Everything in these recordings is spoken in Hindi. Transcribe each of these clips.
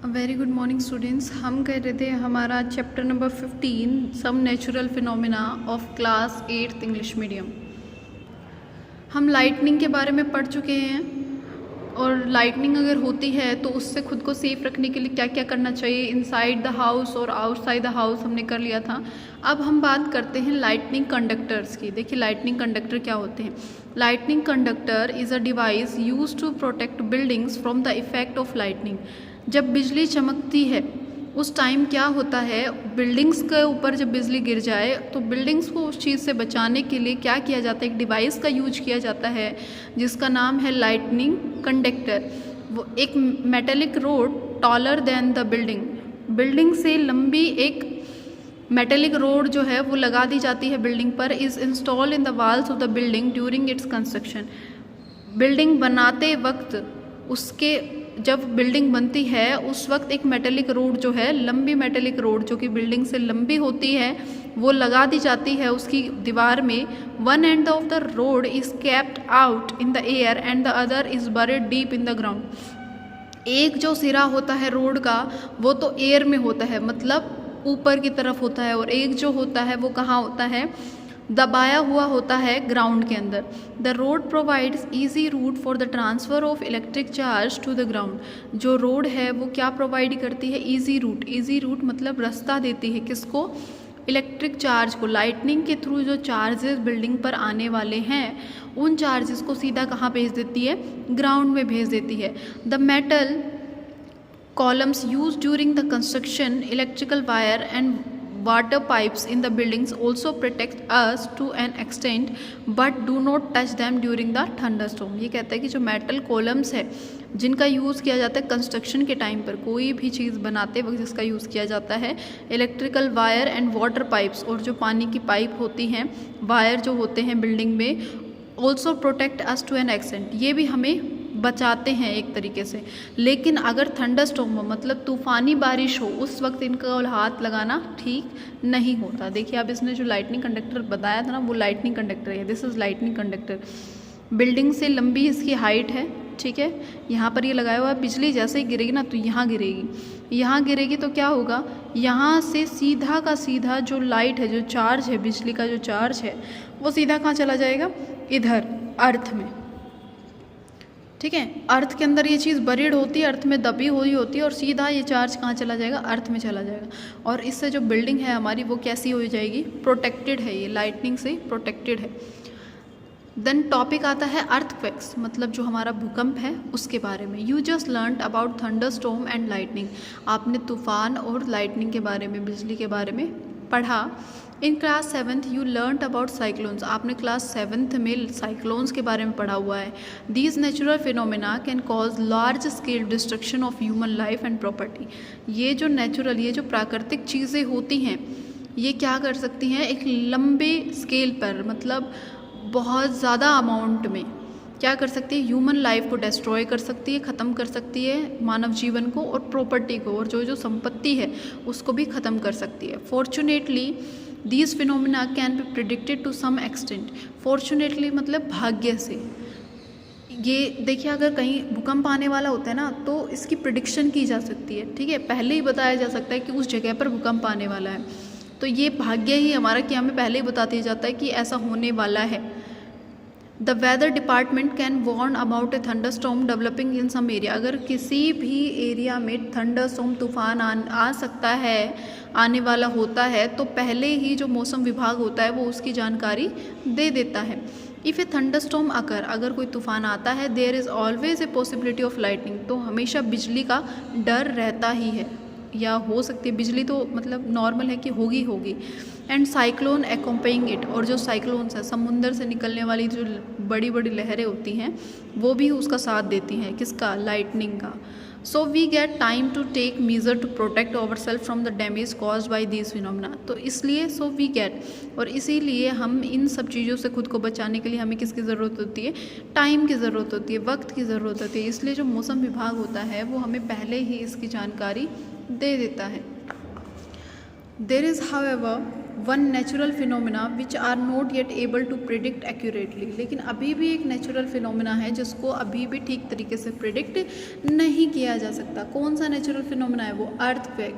Very good morning students. हम कह रहे थे हमारा chapter number 15 some natural phenomena of class 8th English medium. हम लाइटनिंग के बारे में पढ़ चुके हैं और लाइटनिंग अगर होती है तो उससे खुद को सेफ रखने के लिए क्या क्या करना चाहिए इनसाइड द हाउस और आउटसाइड द हाउस हमने कर लिया था। अब हम बात करते हैं लाइटनिंग कंडक्टर्स की। देखिए लाइटनिंग कंडक्टर क्या होते हैं। Lightning conductor is a device use to protect buildings from the effect of lightning. जब बिजली चमकती है उस टाइम क्या होता है, बिल्डिंग्स के ऊपर जब बिजली गिर जाए तो बिल्डिंग्स को उस चीज़ से बचाने के लिए क्या किया जाता है, एक डिवाइस का यूज किया जाता है जिसका नाम है लाइटनिंग कंडक्टर। वो एक metallic road taller than the building से लंबी एक मेटेलिक रोड जो है वो लगा दी जाती है बिल्डिंग पर। Is install in the walls of the building during its construction. Building बनाते वक्त उसके जब बिल्डिंग बनती है उस वक्त एक मेटेलिक रोड जो है, लंबी मेटेलिक रोड जो कि बिल्डिंग से लंबी होती है, वो लगा दी जाती है उसकी दीवार में। One end of the road is kept out in the air and the other is buried deep in the ground. एक जो सिरा होता है रोड का वो तो एयर में होता है, मतलब ऊपर की तरफ होता है, और एक जो होता है वो कहाँ होता है, दबाया हुआ होता है ग्राउंड के अंदर। The rod provides easy route for the transfer of electric charge to the ground. जो रोड है वो क्या प्रोवाइड करती है, ईजी रूट। ईजी रूट मतलब रास्ता देती है किसको, इलेक्ट्रिक चार्ज को। लाइटनिंग के थ्रू जो चार्जेस बिल्डिंग पर आने वाले हैं उन चार्जेस को सीधा कहाँ भेज देती है, ग्राउंड में भेज देती है। The metal columns used during the construction, electrical wire and water pipes in the buildings also protect us to an extent but do not touch them during the thunderstorm। ये कहता है कि जो मेटल कॉलम्स है जिनका यूज़ किया जाता है कंस्ट्रक्शन के टाइम पर, कोई भी चीज़ बनाते वक्त जिसका यूज़ किया जाता है, electrical wire and water pipes, और जो पानी की पाइप होती हैं, वायर जो होते हैं बिल्डिंग में, also protect us to an extent, ये भी हमें बचाते हैं एक तरीके से। लेकिन अगर थंडरस्टॉर्म हो मतलब तूफ़ानी बारिश हो उस वक्त इनका हाथ लगाना ठीक नहीं होता। देखिए अब इसने जो लाइटनिंग कंडक्टर बताया था ना वो लाइटनिंग कंडक्टर है। This is lightning conductor. Building से लंबी इसकी हाइट है, ठीक है। यहाँ पर ये लगाया हुआ है, बिजली जैसे ही गिरेगी ना तो यहाँ गिरेगी। यहाँ गिरेगी तो क्या होगा, यहाँ से सीधा का सीधा जो लाइट है, जो चार्ज है, बिजली का जो चार्ज है वो सीधा कहाँ चला जाएगा, इधर अर्थ में, ठीक है। अर्थ के अंदर ये चीज़ बरीड होती है, अर्थ में दबी हुई होती है, और सीधा ये चार्ज कहाँ चला जाएगा, अर्थ में चला जाएगा। और इससे जो बिल्डिंग है हमारी वो कैसी हो जाएगी, प्रोटेक्टेड है, ये लाइटनिंग से प्रोटेक्टेड है। देन टॉपिक आता है अर्थक्वेक्स, मतलब जो हमारा भूकंप है उसके बारे में। You just learned about thunderstorm and lightning. आपने तूफान और लाइटनिंग के बारे में, बिजली के बारे में पढ़ा। In class 7th you learned about cyclones. आपने क्लास 7th में साइक्लोन्स के बारे में पढ़ा हुआ है। These natural phenomena can cause large scale destruction of human life and property. ये जो नेचुरल, ये जो प्राकृतिक चीज़ें होती हैं ये क्या कर सकती हैं, एक लंबे स्केल पर, मतलब बहुत ज़्यादा अमाउंट में क्या कर सकती है, ह्यूमन लाइफ को डिस्ट्रॉय कर सकती है, ख़त्म कर सकती है मानव जीवन को, और प्रॉपर्टी को, और जो जो संपत्ति है उसको भी ख़त्म कर सकती है। Fortunately these phenomena can be predicted to some extent. Fortunately मतलब भाग्य से। ये देखिए अगर कहीं भूकंप आने वाला होता है ना तो इसकी प्रिडिक्शन की जा सकती है, ठीक है। पहले ही बताया जा सकता है कि उस जगह पर भूकंप आने वाला है, तो ये भाग्य ही हमारा कि हमें पहले ही बता दिया जाता है कि ऐसा होने वाला है। The weather department can warn about a thunderstorm developing in some area. अगर किसी भी एरिया में थंडरस्टॉर्म तूफान आ सकता है, आने वाला होता है, तो पहले ही जो मौसम विभाग होता है वो उसकी जानकारी दे देता है। इफ़ ए थंडरस्टॉर्म अकर, अगर कोई तूफान आता है, there is always a possibility of lightning, तो हमेशा बिजली का डर रहता ही है, या हो सकती है बिजली, तो मतलब नॉर्मल है कि होगी। एंड साइक्लोन एक्म्पेइंग इट, और जो साइक्लोन्स है, समुंदर से निकलने वाली जो बड़ी बड़ी लहरें होती हैं वो भी उसका साथ देती हैं, किसका, लाइटनिंग का। So we get time to take measure to protect our self from the damage cause by these phenomena. तो इसलिए सो वी गेट, और इसीलिए हम इन सब चीज़ों से खुद को बचाने के लिए हमें किसकी ज़रूरत होती है, टाइम की ज़रूरत होती है, वक्त की ज़रूरत होती है। इसलिए जो मौसम विभाग होता है वो हमें पहले ही इसकी जानकारी दे देता है। There is however one natural phenomena which are not yet able to predict accurately, लेकिन अभी भी एक नेचुरल फिनोमिना है जिसको अभी भी ठीक तरीके से प्रिडिक्ट नहीं किया जा सकता। कौन सा नेचुरल फिनोमिना है वो? अर्थक्वेक।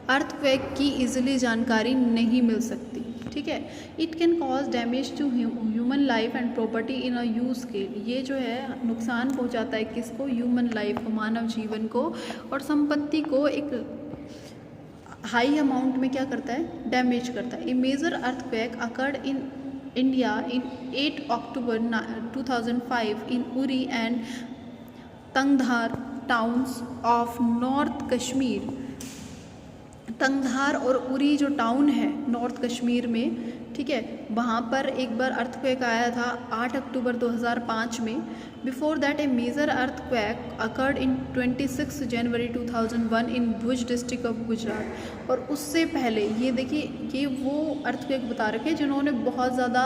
अर्थक्वेक की इजीली जानकारी नहीं मिल सकती, ठीक है। It can cause damage to human life and property in a huge scale. ये जो है नुकसान पहुंचाता है किसको? ह्यूमन लाइफ को, मानव जीवन को, और संपत्ति को एक हाई अमाउंट में क्या करता है? डैमेज करता है। A major earthquake occurred in India in 8 October 2005 in Uri and Tangdhar towns of north Kashmir. Tangdhar और उरी जो टाउन है नॉर्थ कश्मीर में, ठीक है, वहाँ पर एक बार अर्थक्वेक आया था 8 अक्टूबर 2005 में। Before that a major earthquake occurred in 26 January 2001 in Bhuj district of Gujarat. और उससे पहले ये देखिए, ये वो अर्थक्वेक बता रखे जिन्होंने बहुत ज़्यादा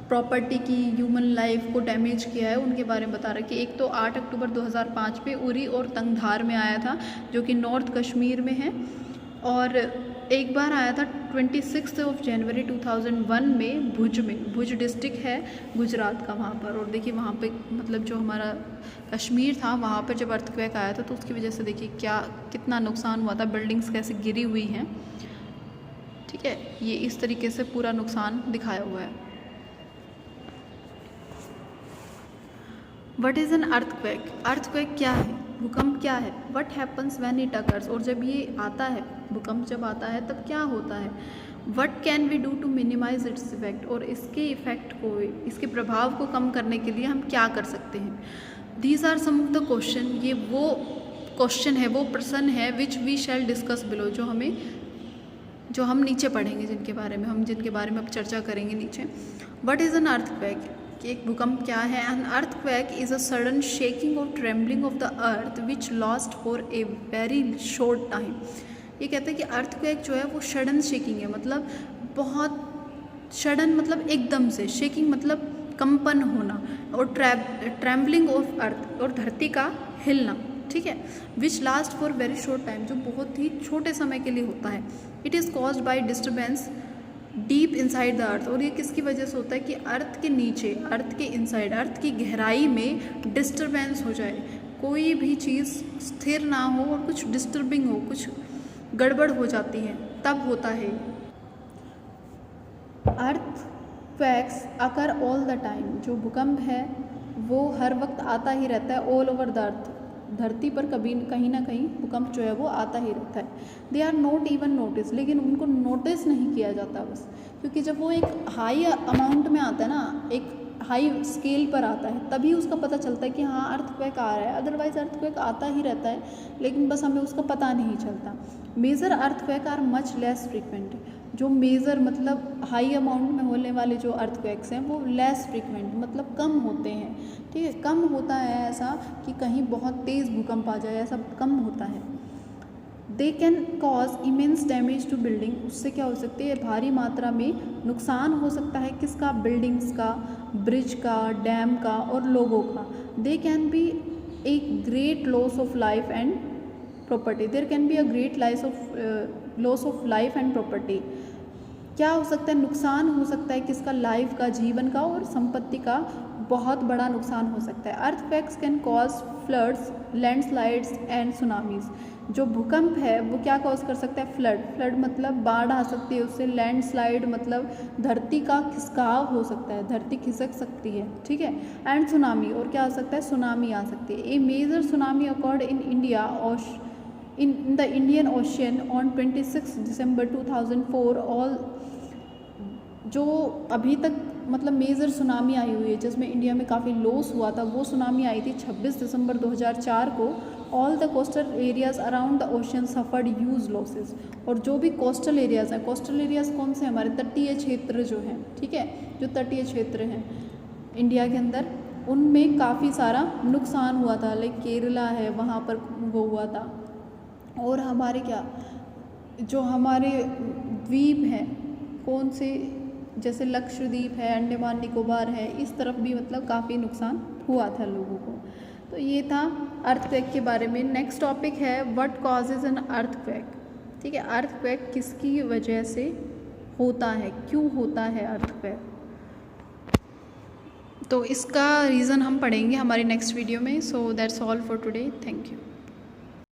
प्रॉपर्टी की, ह्यूमन लाइफ को डैमेज किया है, उनके बारे में बता रखे। एक तो 8 अक्टूबर 2005 पे उरी और तंगधार में आया था जो कि नॉर्थ कश्मीर में है, और एक बार आया था 26 जनवरी 2001 में भुज डिस्ट्रिक्ट है गुजरात का वहाँ पर। और देखिए वहाँ पे मतलब जो हमारा कश्मीर था वहाँ पर जब अर्थक्वेक आया था तो उसकी वजह से देखिए कितना नुकसान हुआ था, बिल्डिंग्स कैसे गिरी हुई हैं, ठीक है। ये इस तरीके से पूरा नुकसान दिखाया हुआ है। What is an earthquake? Earthquake क्या है? भूकंप क्या है? What happens when it occurs? और जब ये आता है, भूकंप जब आता है तब क्या होता है? What can we do to minimize its effect? और इसके इफेक्ट को, इसके प्रभाव को कम करने के लिए हम क्या कर सकते हैं? These are some of the question. ये वो क्वेश्चन है, वो प्रश्न है which we shall discuss below, जो हम नीचे पढ़ेंगे, जिनके बारे में अब चर्चा करेंगे नीचे। What is an earthquake? कि एक भूकंप क्या है? An earthquake is a sudden shaking और trembling of the earth which last for a very short time. ये कहते हैं कि अर्थक्वेक जो है वो सडन शेकिंग है, मतलब बहुत सडन, मतलब एकदम से, शेकिंग मतलब कंपन होना, और ट्रेम्बलिंग ऑफ अर्थ और धरती का हिलना, ठीक है। Which last for very short time, जो बहुत ही छोटे समय के लिए होता है। It is caused by disturbance deep inside the earth. और ये किसकी वजह से होता है? कि अर्थ के नीचे, अर्थ के इनसाइड, अर्थ की गहराई में डिस्टर्बेंस हो जाए, कोई भी चीज़ स्थिर ना हो और कुछ डिस्टर्बिंग हो, कुछ गड़बड़ हो जाती है, तब होता है। Earthquakes occur all the time. जो भूकंप है वो हर वक्त आता ही रहता है, ऑल ओवर द अर्थ, धरती पर कहीं ना कहीं भूकंप जो है वो आता ही रहता है। They are not even notice, लेकिन उनको नोटिस नहीं किया जाता बस, क्योंकि जब वो एक हाई अमाउंट में आता है ना, एक हाई स्केल पर आता है, तभी उसका पता चलता है कि हाँ अर्थक्वेक आ रहा है। अदरवाइज अर्थक्वेक आता ही रहता है, लेकिन बस हमें उसका पता नहीं चलता। Major earthquake are much less frequent. जो मेजर मतलब हाई अमाउंट में होने वाले जो अर्थक्वेक्स हैं वो लेस फ्रीक्वेंट, मतलब कम होते हैं, ठीक है। कम होता है ऐसा कि कहीं बहुत तेज़ भूकंप आ जाए, ऐसा कम होता है। They can cause immense damage to building. उससे क्या हो सकती है? भारी मात्रा में नुकसान हो सकता है। किसका? बिल्डिंग्स का, ब्रिज का, डैम का और लोगों का। They can be a great loss of life and property. There can be a great loss of life and property. क्या हो सकता है? नुकसान हो सकता है किसका? लाइफ का, जीवन का और संपत्ति का बहुत बड़ा नुकसान हो सकता है। Earthquakes can cause floods, landslides and tsunamis. जो भूकंप है वो क्या कॉज कर सकता है? फ्लड मतलब बाढ़ आ सकती है उससे। लैंडस्लाइड मतलब धरती का खिसकाव हो सकता है, धरती खिसक सकती है, ठीक है। एंड सुनामी, और क्या हो सकता है? सुनामी आ सकती है। A major tsunami occurred in India in the Indian Ocean on 26 December 2004। All जो अभी तक मतलब मेजर सुनामी आई हुई है जिसमें इंडिया में काफ़ी लॉस हुआ था, वो सुनामी आई थी 26 दिसंबर 2004 को। All the coastal areas around the ocean suffered huge losses. और जो भी कोस्टल एरियाज़ हैं, कोस्टल एरियाज़ कौन से? हमारे तटीय क्षेत्र जो हैं, ठीक है, जो तटीय क्षेत्र हैं इंडिया के अंदर, उनमें काफ़ी सारा नुकसान हुआ था। लाइक केरला है, वहाँ पर वो हुआ था। और हमारे क्या, जो हमारे द्वीप हैं, कौन से, जैसे लक्षद्वीप है, अंडमान निकोबार है, इस तरफ भी मतलब काफ़ी नुकसान हुआ था लोगों को। तो ये था अर्थक्वेक के बारे में। नेक्स्ट टॉपिक है व्हाट कॉजेज एन अर्थक्वेक, ठीक है। अर्थक्वेक किसकी वजह से होता है, क्यों होता है अर्थक्वेक। तो इसका रीज़न हम पढ़ेंगे हमारी नेक्स्ट वीडियो में। So that's all for today, thank you.